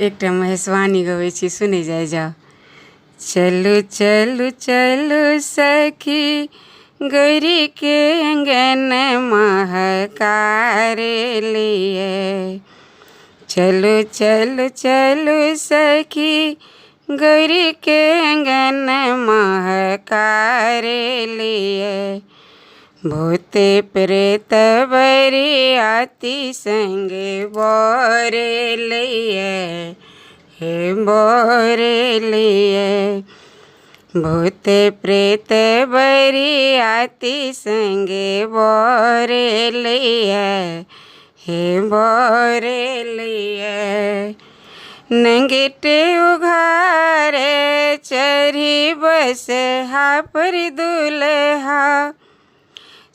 एकटा महेशवाणी गबै छी, सुनै जाइ जाओ। चलू चलू चलू सखी गौरी के अंगन महकारे लिए। चलू चलू चलू सखी गौरी के अंगन महकारे लिए। भूते प्रेत बरियाती संगे बोरे लिए, हे बोरे लिए। भूते प्रेत बरियाती संगे बोरे लिए, हे बोरे लिए। नंगेटे उघारे चढ़ी बस हा पर दुल्हा,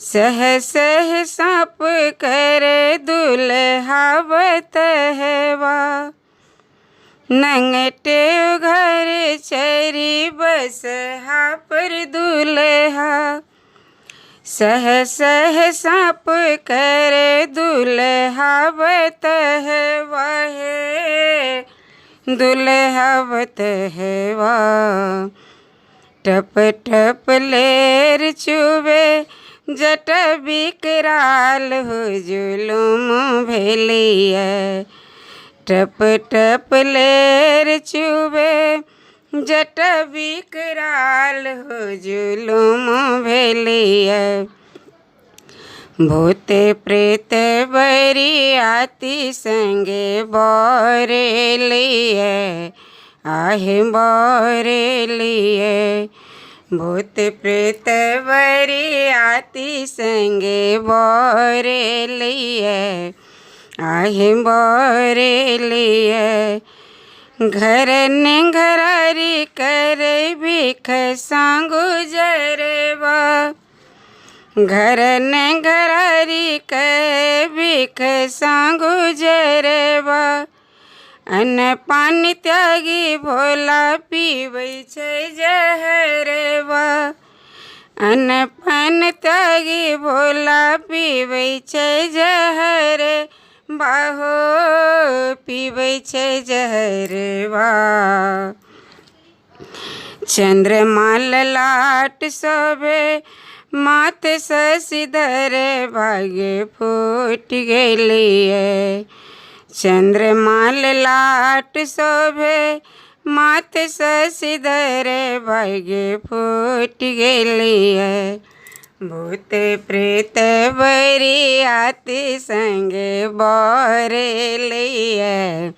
सह सह साप कर दुल्हा बतहवा। नंगटे घर चरी बस हा पर दुल्हा, सह सह साप कर दुल्हा बतहवा, हे दुल्हा बतहवा। टप टप लेर चुबे जट बिकराल हो जुलुम भेलिया। टप टप लेर चुबे जट बिकराल हो जुलुम भेलिया। भूते प्रेत बरियाती संगे बोरे लिए, आहे बोरे लिए। भूत प्रेत बरियाती संगे बोरे लिए, आहे बोरे लिए। घर ने घरारी करे भिख सांगु जरवा, घर ने घरारी करे भिख सांगु जरवा। अन्न पानी त्यागी भोला पीबै छै जहरवा, अन्न पान त्यागी भोला पीबै छै जहर बाहो, पीबै छै जहरवा। चंद्रमा ललाट शोभे माथ शशिधर भाग्य फूट गेलिए। चंद्रमा ललाट शोभे माथ शशिधर भाग्य फूट गेलिए। भूत प्रेत बरियाती संगे बोरे लिए,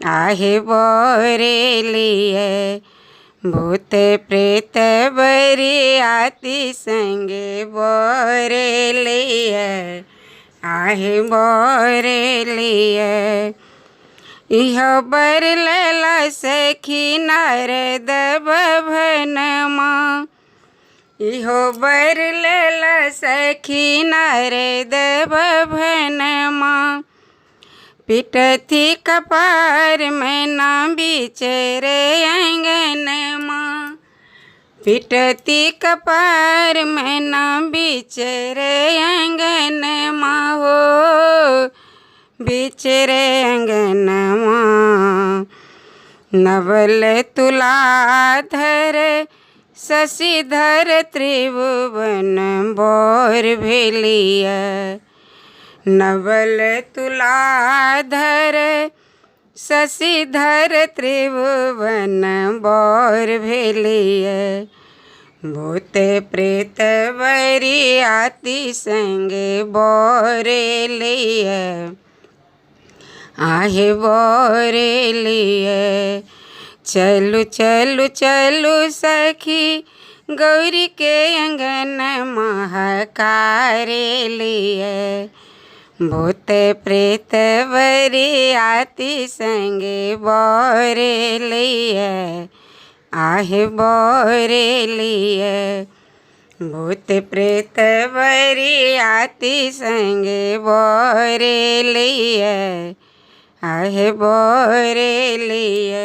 आहे बोरे लिए। भूत प्रेत बरियाती संगे बोरे लिए, आहे बोरे लिए। इहो बर लैला सखी नारद भवनमा, इहो बर लैला सखी नारद भवनमा। पिटथी कपार में ना बिचरे अंगनमा, पिटती कपार में ना बिचरे अंगनमा हो, बिचरे अंगनमा। नवल तुलाधर शशिधर त्रिभुवन बोर भेलिया। नवल तुलाधर शशिधर त्रिभुवन बोर भेलिया। भूत प्रेत बरियाती संगे बोरे लिए, आहे बोरे लिए। चलू चलू चलू सखी गौरी के अंगन महकारे लिए। भूत प्रेत बरियाती संगे बोरे लिए, आहे बोरे लिए। भूत प्रेत बरियाती संगे बोरे लिए, आहे बोरे लिए।